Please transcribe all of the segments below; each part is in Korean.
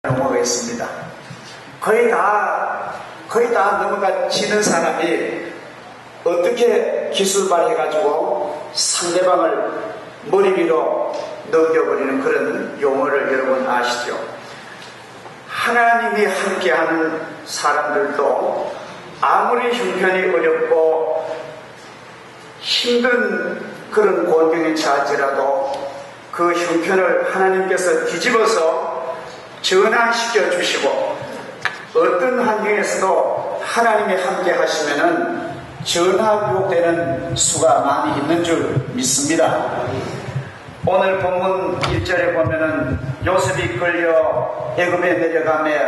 용어가 있습니다. 거의 다 넘어가지는 사람이 어떻게 기술 발휘해가지고 상대방을 머리 위로 넘겨버리는 그런 용어를 여러분 아시죠? 하나님이 함께하는 사람들도 아무리 형편이 어렵고 힘든 그런 곤경에 처할지라도 그 형편을 하나님께서 뒤집어서 전환시켜 주시고 어떤 환경에서도 하나님이 함께 하시면은 전화유혹되는 수가 많이 있는 줄 믿습니다. 오늘 본문 1절에 보면은 요셉이 끌려 애굽에 내려가매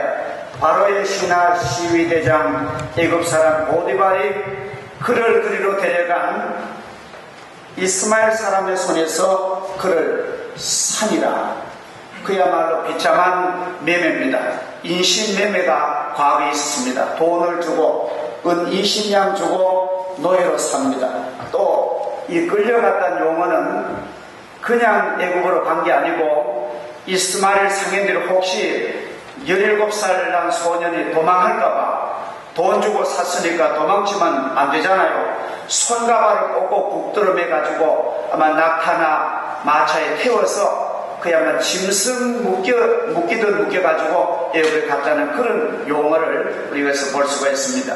바로의 신하 시위대장 애굽 사람 보디발이 그를 그리로 데려간 이스마엘 사람의 손에서 그를 산이라. 그야말로 비참한 매매입니다. 인신매매가 과거에 있었습니다. 돈을 주고 은 20냥 주고 노예로 삽니다. 또 이 끌려갔다는 용어는 그냥 애국으로 간 게 아니고 이스마엘 상인들이 혹시 17살 난 소년이 도망할까봐 돈 주고 샀으니까 도망치면 안 되잖아요. 손가발을 꽂고 북들어 매가지고 아마 낙타나 마차에 태워서 그야말로 짐승 묶이듯 묶여가지고 애국에 갔다는 그런 용어를 우리가 여기서 볼 수가 있습니다.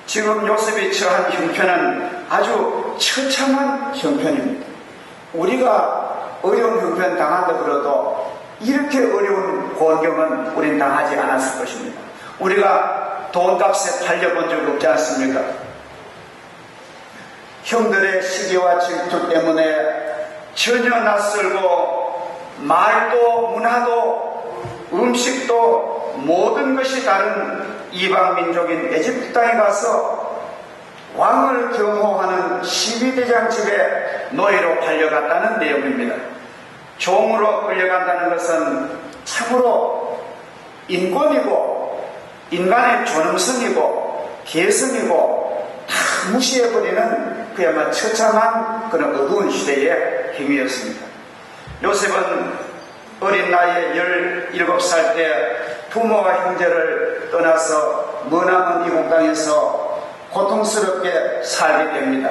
지금 요셉이 처한 형편은 아주 처참한 형편입니다. 우리가 어려운 형편 당한다 그래도 이렇게 어려운 곤경은 우린 당하지 않았을 것입니다. 우리가 돈값에 팔려본 적 없지 않습니까? 형들의 시기와 질투 때문에 전혀 낯설고 말도 문화도 음식도 모든 것이 다른 이방 민족인 에집트 땅에 가서 왕을 경호하는 시위대장 집에 노예로 팔려갔다는 내용입니다. 종으로 끌려간다는 것은 참으로 인권이고 인간의 존엄성이고 개성이고 다 무시해버리는 그야말로 처참한 그런 어두운 시대의 행위였습니다. 요셉은 어린 나이에 17살 때 부모와 형제를 떠나서 머나먼 이국 땅에서 고통스럽게 살게 됩니다.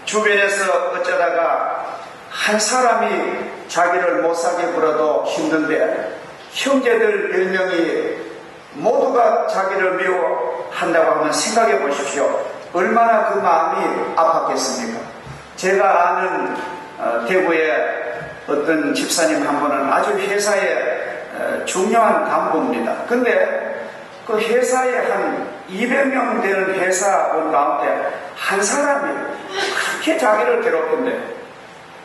주변에서 어쩌다가 한 사람이 자기를 못살게 굴어도 힘든데 형제들 10명이 모두가 자기를 미워한다고 하면 생각해 보십시오. 얼마나 그 마음이 아팠겠습니까? 제가 아는 대구의 어떤 집사님 한 분은 아주 회사의 중요한 간부입니다. 근데 그 회사에 한 200명 되는 회사원 가운데 한 사람이 그렇게 자기를 괴롭힌대.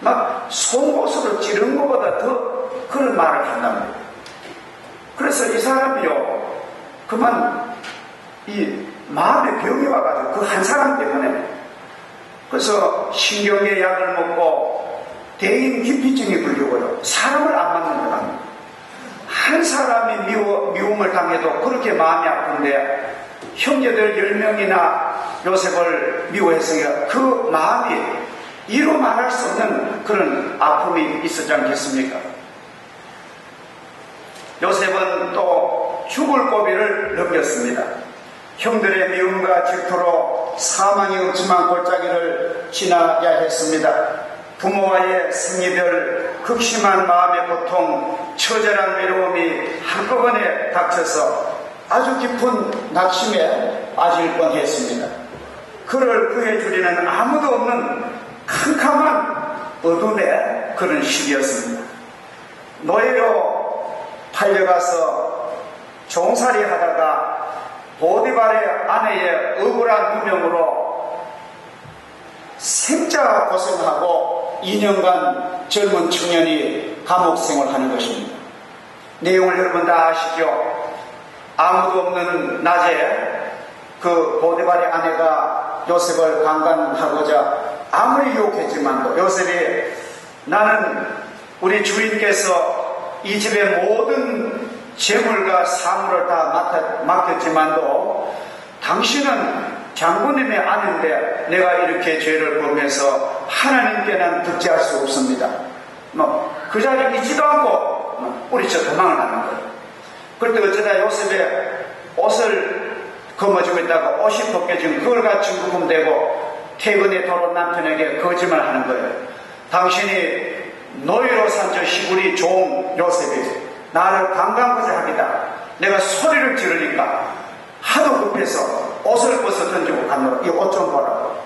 막 송곳으로 찌르는 것보다 더 그런 말을 한답니다. 그래서 이 사람이요, 그만 이 마음의 병이 와가지고 그 한 사람 때문에 그래서 신경의 약을 먹고 대인 기피증이 걸리고요. 사람을 안 만난다고 합니다. 한 사람이 미움을 당해도 그렇게 마음이 아픈데 형제들 10명이나 요셉을 미워했으니까 그 마음이 이루 말할 수 없는 그런 아픔이 있었지 않겠습니까? 요셉은 또 죽을 고비를 넘겼습니다. 형들의 미움과 질투로 사망이 음침한 골짜기를 지나야 했습니다. 부모와의 생이별, 극심한 마음의 고통, 처절한 외로움이 한꺼번에 닥쳐서 아주 깊은 낙심에 빠질 뻔했습니다. 그를 구해주리는 아무도 없는 캄캄한 어둠의 그런 시기였습니다. 노예로 팔려가서 종살이 하다가 보디발의 아내의 억울한 누명으로 생자 고생하고 2년간 젊은 청년이 감옥 생활하는 것입니다. 내용을 여러분 다 아시죠? 아무도 없는 낮에 그 보디발의 아내가 요셉을 강간하고자 아무리 유혹했지만도 요셉이 나는 우리 주인께서 이 집의 모든 재물과 사물을 다 맡겼지만도 당신은 장군님의 아내인데 내가 이렇게 죄를 범해서 하나님께는 득죄할 수 없습니다. 그 자리에 있지도 않고 우리 저 도망을 하는 거예요. 그때 어쩌다 요셉의 옷을 거머쥐고 있다가 옷이 벗겨진 그걸 같이 구금되고 퇴근에 돌아온 남편에게 거짓말하는 거예요. 당신이 노예로 산 저 시부리 종 요셉이 나를 강간거절하기다. 내가 소리를 지르니까 하도 급해서 옷을 벗어 던지고 갔노라. 이 옷 좀 보라고.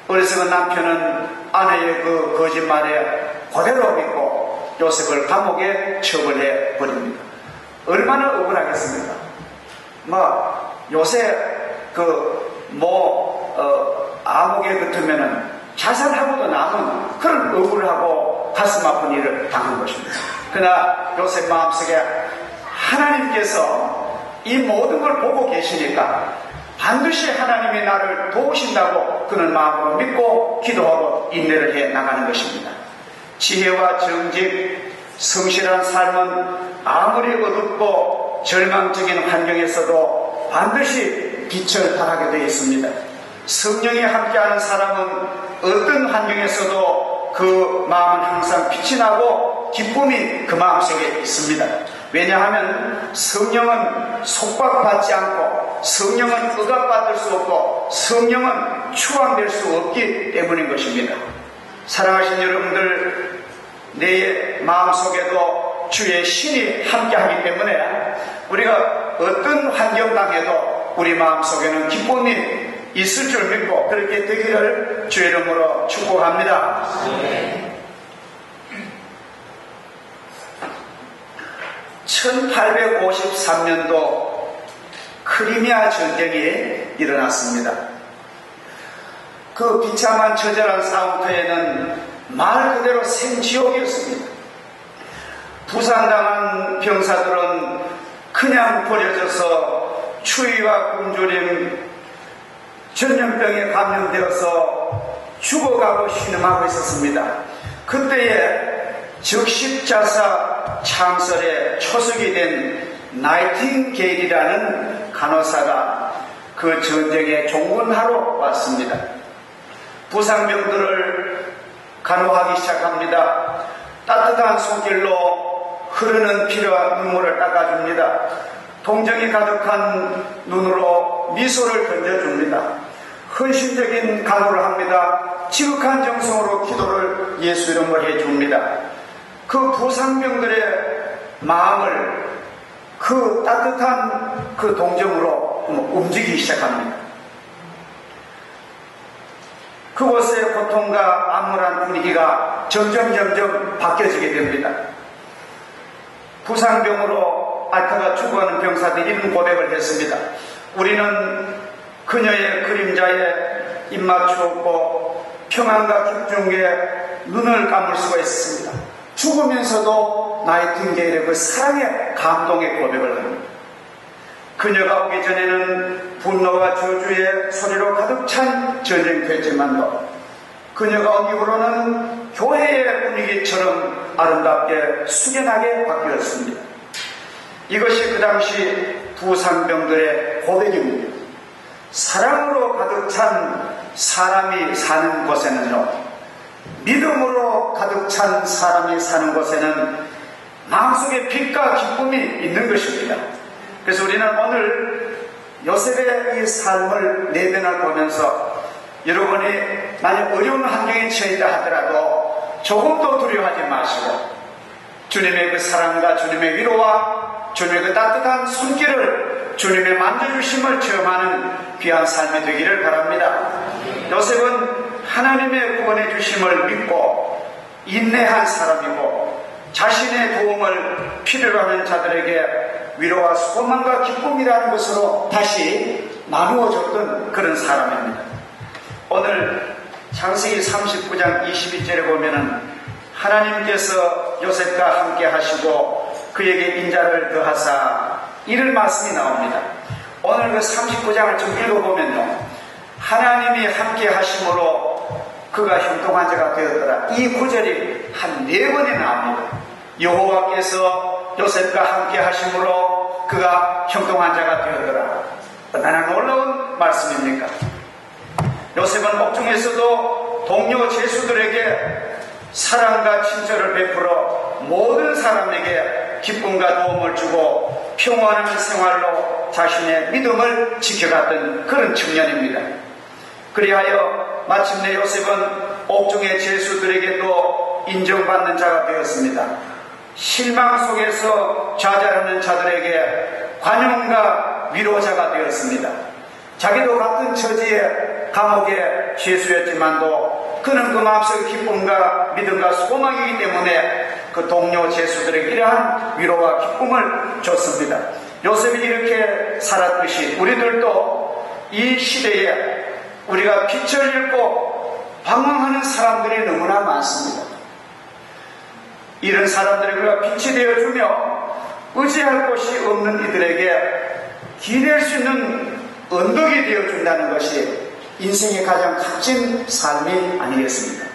그래서 그 남편은 아내의 그 거짓말에 그대로 믿고 요셉을 감옥에 처벌해 버립니다. 얼마나 억울하겠습니까? 요새 암흑에 같으면은 자살하고도 남은 그런 억울하고 가슴 아픈 일을 당한 것입니다. 그러나 요셉 마음속에 하나님께서 이 모든 걸 보고 계시니까 반드시 하나님이 나를 도우신다고 그는 마음으로 믿고 기도하고 인내를 해 나가는 것입니다. 지혜와 정직, 성실한 삶은 아무리 어둡고 절망적인 환경에서도 반드시 빛을 발하게 되어 있습니다. 성령이 함께하는 사람은 어떤 환경에서도 그 마음은 항상 빛이 나고 기쁨이 그 마음속에 있습니다. 왜냐하면 성령은 속박받지 않고 성령은 억압받을 수 없고 성령은 추앙될 수 없기 때문인 것입니다. 사랑하신 여러분들, 내 마음속에도 주의 신이 함께하기 때문에 우리가 어떤 환경 당해도 우리 마음속에는 기쁨이 있을 줄 믿고 그렇게 되기를 주의 이름으로 축복합니다. 네. 1853년도 크리미아 전쟁이 일어났습니다. 그 비참한 처절한 싸움터에는 말 그대로 생지옥이었습니다. 부상당한 병사들은 그냥 버려져서 추위와 굶주림, 전염병에 감염되어서 죽어가고 신음하고 있었습니다. 그때에 적십자사 창설의 초석이 된 나이팅게일이라는 간호사가 그 전쟁에 종군하러 왔습니다. 부상병들을 간호하기 시작합니다. 따뜻한 손길로 흐르는 피와 눈물을 닦아줍니다. 동정이 가득한 눈으로 미소를 던져줍니다. 헌신적인 간호를 합니다. 지극한 정성으로 기도를 예수 이름으로 해줍니다. 그 부상병들의 마음을 그 따뜻한 그 동정으로 움직이기 시작합니다. 그곳의 고통과 암울한 분위기가 점점 바뀌어지게 됩니다. 부상병으로 앓다가 죽어가는 병사들이 이런 고백을 했습니다. 우리는 그녀의 그림자에 입 맞추었고 평안과 기쁨에 눈을 감을 수가 있습니다. 죽으면서도 나이팅게일의 그 사랑의 감동의 고백을 합니다. 그녀가 오기 전에는 분노와 저주의 소리로 가득 찬 전쟁터였지만도 그녀가 온 이후로는 교회의 분위기처럼 아름답게 숙연하게 바뀌었습니다. 이것이 그 당시 부상병들의 고백입니다. 사랑으로 가득 찬 사람이 사는 곳에는요, 믿음으로 가득 찬 사람이 사는 곳에는 마음속에 빛과 기쁨이 있는 것입니다. 그래서 우리는 오늘 요셉의 이 삶을 내면을 보면서 여러분이 만약 어려운 환경에 처해있다 하더라도 조금도 두려워하지 마시고 주님의 그 사랑과 주님의 위로와 주님의 그 따뜻한 손길을 주님의 만져주심을 체험하는 귀한 삶이 되기를 바랍니다. 요셉은 하나님의 구원해 주심을 믿고 인내한 사람이고 자신의 도움을 필요로 하는 자들에게 위로와 소망과 기쁨이라는 것으로 다시 나누어졌던 그런 사람입니다. 오늘 창세기 39장 22절에 보면은 하나님께서 요셉과 함께 하시고 그에게 인자를 더하사 이를 말씀이 나옵니다. 오늘 그 39장을 좀 읽어보면요, 하나님이 함께 하심으로 그가 형통한 자가 되었더라. 이 구절이 한 4번이 나옵니다. 여호와께서 요셉과 함께 하심으로 그가 형통한 자가 되었더라. 얼마나 놀라운 말씀입니까? 요셉은 옥중에서도 동료 제수들에게 사랑과 친절을 베풀어 모든 사람에게 기쁨과 도움을 주고 평안한 생활로 자신의 믿음을 지켜갔던 그런 청년입니다. 그리하여 마침내 요셉은 옥중의 죄수들에게도 인정받는 자가 되었습니다. 실망 속에서 좌절하는 자들에게 관용과 위로자가 되었습니다. 자기도 같은 처지의 감옥의 죄수였지만도 그는 그 마음속의 기쁨과 믿음과 소망이기 때문에 그 동료 죄수들에게 이러한 위로와 기쁨을 줬습니다. 요셉이 이렇게 살았듯이 우리들도 이 시대에 우리가 빛을 잃고 방황하는 사람들이 너무나 많습니다. 이런 사람들에게 우리가 빛이 되어주며 의지할 곳이 없는 이들에게 기댈 수 있는 언덕이 되어준다는 것이 인생의 가장 값진 삶이 아니겠습니까?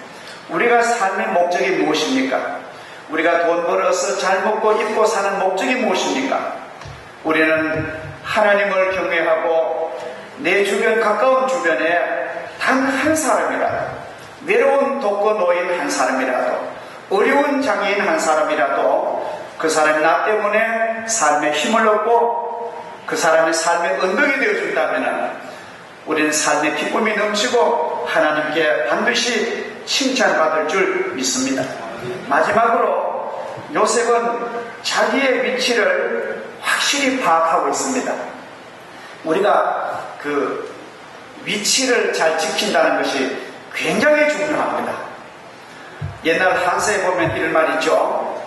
우리가 삶의 목적이 무엇입니까? 우리가 돈 벌어서 잘 먹고 입고 사는 목적이 무엇입니까? 우리는 하나님을 경외하고 내 주변 가까운 주변에 단 한 사람이라도, 외로운 독거노인 한 사람이라도, 어려운 장애인 한 사람이라도 그 사람이 나 때문에 삶에 힘을 얻고 그 사람의 삶의 언덕이 되어준다면 우리는 삶의 기쁨이 넘치고 하나님께 반드시 칭찬받을 줄 믿습니다. 마지막으로 요셉은 자기의 위치를 확실히 파악하고 있습니다. 우리가 그 위치를 잘 지킨다는 것이 굉장히 중요합니다. 옛날 한서에 보면 이런 말이 있죠.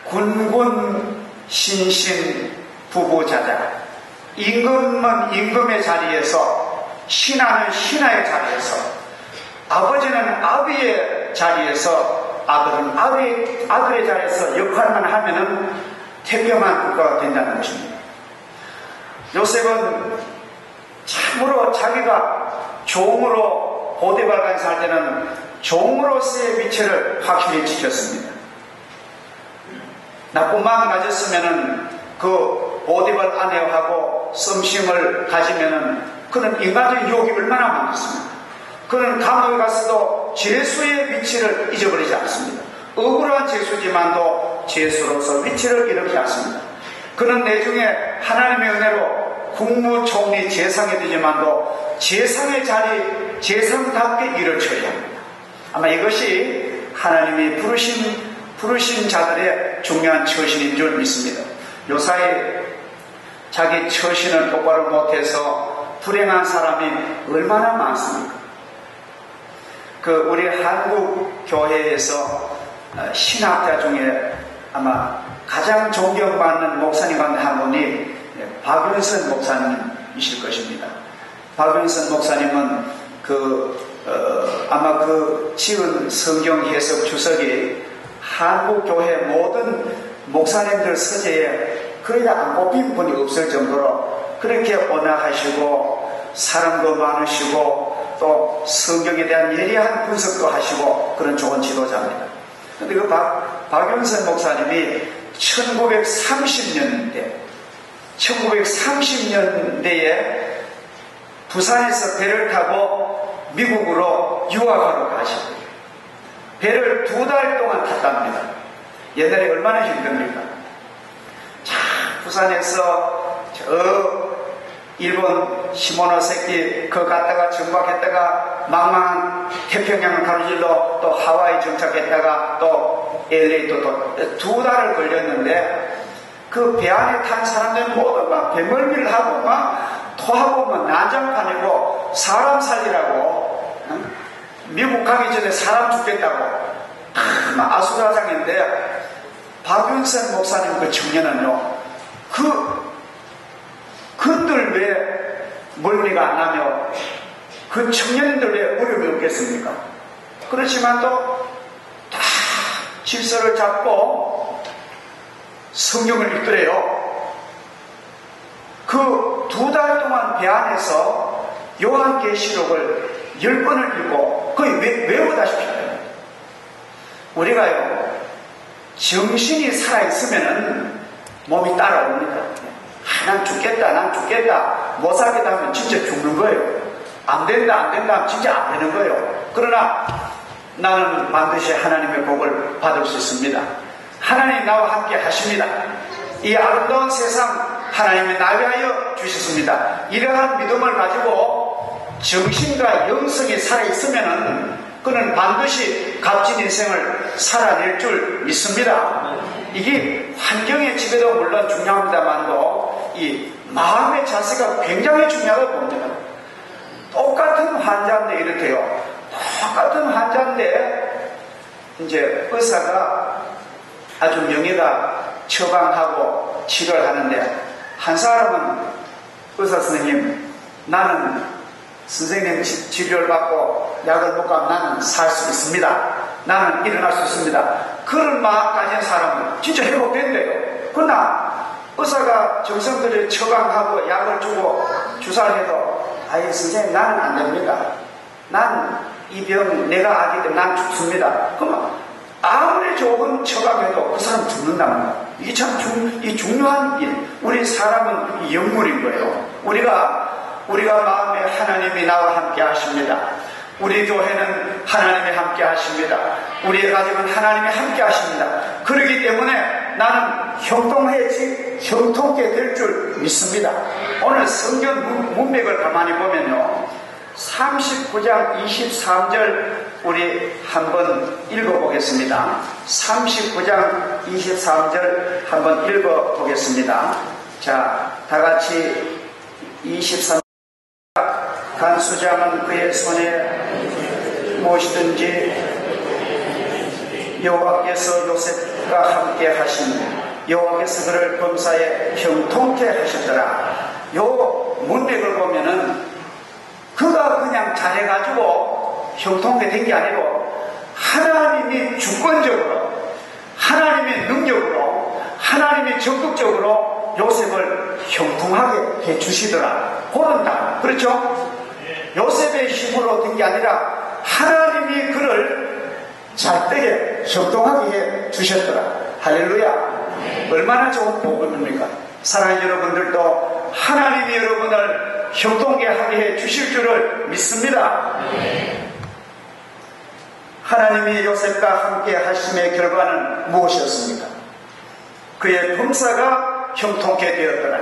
군군 신신 부부자자. 임금은 임금의 자리에서, 신하는 신하의 자리에서, 아버지는 아비의 자리에서, 아들은 아들의 자리에서 역할만 하면은 태평한 국가가 된다는 것입니다. 요셉은 참으로 자기가 종으로 보디발간에 살 때는 종으로서의 위치를 확실히 지켰습니다. 나쁜 마음 가졌으면은 그 보디발 아내하고 썸씽을 가지면은 그는 인간적인 유혹이 얼마나 많겠습니까? 그는 감옥에 갔어도 죄수의 위치를 잊어버리지 않습니다. 억울한 죄수지만도 죄수로서 위치를 잃지 않습니다. 그는 내중에 하나님의 은혜로 국무총리 재상이 되지만도 재상의 자리, 재상답게 일을 처해야 합니다. 아마 이것이 하나님이 부르신 자들의 중요한 처신인 줄 믿습니다. 요사이 자기 처신을 똑바로 못해서 불행한 사람이 얼마나 많습니까? 우리 한국 교회에서 신학자 중에 아마 가장 존경받는 목사님 가운데 한 분이 박윤선 목사님이실 것입니다. 박윤선 목사님은 아마 지은 성경 해석 주석이 한국 교회 모든 목사님들 서재에 거의 안 뽑힌 분이 없을 정도로 그렇게 온화하시고 사랑도 많으시고 또 성경에 대한 예리한 분석도 하시고 그런 좋은 지도자입니다. 그런데 박윤선 목사님이 1930년대에 부산에서 배를 타고 미국으로 유학하러 가시고 배를 2달 동안 탔답니다. 옛날에 얼마나 힘듭니까? 부산에서 일본 시모노세키 갔다가 정박했다가 망망한 태평양을 가로질러 또 하와이 정착했다가 또 LA 또 2달을 걸렸는데 그 배 안에 탄 사람들은 모두 막 배멀미를 하고 막 토하고 막 난장판이고 사람 살리라고 미국 가기 전에 사람 죽겠다고 막 아수라장인데 박윤선 목사님 그 청년은요 그들 왜 멀미가 안 나며 그 청년들 왜 어려움이 없겠습니까? 그렇지만 또 다 질서를 잡고 성경을 읽더래요. 그 2달 동안 배 안에서 요한계시록을 10번을 읽고 거의 외우다시피 해요. 우리가요 정신이 살아있으면은 몸이 따라옵니다. 난 죽겠다 못 살겠다 하면 진짜 죽는 거예요. 안 된다 하면 진짜 안 되는 거예요. 그러나 나는 반드시 하나님의 복을 받을 수 있습니다. 하나님 나와 함께 하십니다. 이 아름다운 세상 하나님이 나위하여 주셨습니다. 이러한 믿음을 가지고 정신과 영성이 살아있으면 그는 반드시 값진 인생을 살아낼 줄 믿습니다. 이게 환경의 지배도 물론 중요합니다만도 이 마음의 자세가 굉장히 중요하다고 봅니다. 똑같은 환자인데 이렇대요. 똑같은 환자인데 이제 의사가 아주 명예가 처방하고 치료를 하는데 한 사람은 의사 선생님 나는 선생님 치료를 받고 약을 먹고 하면 나는 살 수 있습니다. 나는 일어날 수 있습니다. 그런 마음 가진 사람은 진짜 회복된대요. 그러나 의사가 정성 들여 처방하고 약을 주고 주사를 해도 아이 선생님 나는 안 됩니다. 난 이 병 내가 아기 때문에 난 죽습니다. 그러면 아무리 좋은 처방해도 그 사람 죽는다는 거예요. 이게 참 중요한 일. 우리 사람은 영물인 거예요. 우리가 마음에 하나님이 나와 함께 하십니다. 우리 교회는 하나님이 함께 하십니다. 우리의 가족은 하나님이 함께 하십니다. 그렇기 때문에 나는 형통케 될 줄 믿습니다. 오늘 성경 문맥을 가만히 보면요. 39장 23절 우리 한번 읽어보겠습니다. 39장 23절 한번 읽어보겠습니다. 자, 다같이 23절 간수장은 그의 손에 무엇이든지 여호와께서 요셉과 함께 하시니 여호와께서 그를 범사에 형통케 하셨더라. 요 문맥을 보면은 그가 그냥 잘해가지고 형통케 된 게 아니고 하나님이 주권적으로 하나님의 능력으로 하나님이 적극적으로 요셉을 형통하게 해주시더라. 그런 다 그렇죠? 요셉의 힘으로 된 게 아니라 하나님이 그를 잘되게 형통하게 해주셨더라. 할렐루야. 얼마나 좋은 복음입니까? 사랑하는 여러분들도 하나님이 여러분을 형통케 하게 해 주실 줄을 믿습니다. 하나님이 요셉과 함께 하심의 결과는 무엇이었습니까? 그의 범사가 형통케 되었더라.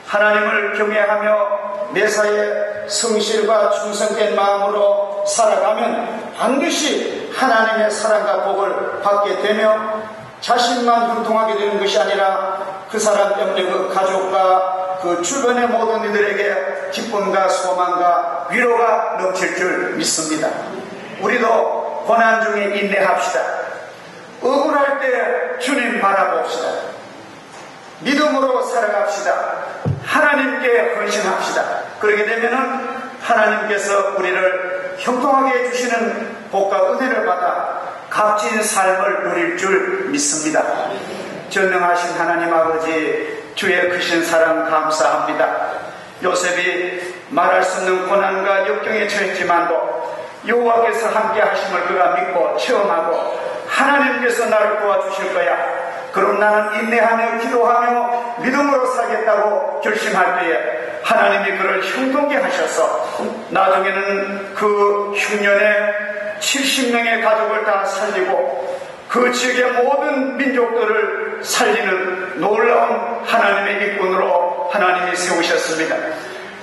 하나님을 경외하며 매사에 성실과 충성된 마음으로 살아가면 반드시 하나님의 사랑과 복을 받게 되며 자신만 형통하게 되는 것이 아니라 그 사람 때문에 그 가족과 그 주변의 모든 이들에게 기쁨과 소망과 위로가 넘칠 줄 믿습니다. 우리도 고난 중에 인내합시다. 억울할 때 주님 바라봅시다. 믿음으로 살아갑시다. 하나님께 헌신합시다. 그렇게 되면은 하나님께서 우리를 형통하게 해주시는 복과 은혜를 받아 값진 삶을 누릴 줄 믿습니다. 전능하신 하나님 아버지, 주의 크신 사랑 감사합니다. 요셉이 말할 수 없는 고난과 역경에 처했지만도 여호와께서 함께 하심을 그가 믿고 체험하고 하나님께서 나를 도와주실 거야. 그럼 나는 인내하며 기도하며 믿음으로 살겠다고 결심할 때에 하나님이 그를 형통케 하셔서 나중에는 그 흉년에 70명의 가족을 다 살리고 그 지역의 모든 민족들을 살리는 놀라운 하나님의 일꾼으로 하나님이 세우셨습니다.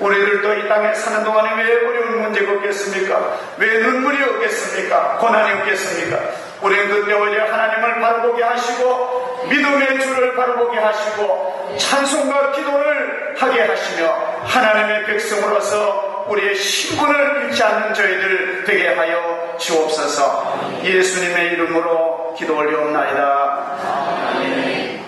우리들도 이 땅에 사는 동안에 왜 어려운 문제가 없겠습니까? 왜 눈물이 없겠습니까? 고난이 없겠습니까? 우리는 그때 오히려 하나님을 바라보게 하시고 믿음의 주를 바라보게 하시고 찬송과 기도를 하게 하시며 하나님의 백성으로서 우리의 신분을 잃지 않는 저희들 되게 하여 주옵소서. 예수님의 이름으로 기도 올리옵나이다. 아멘.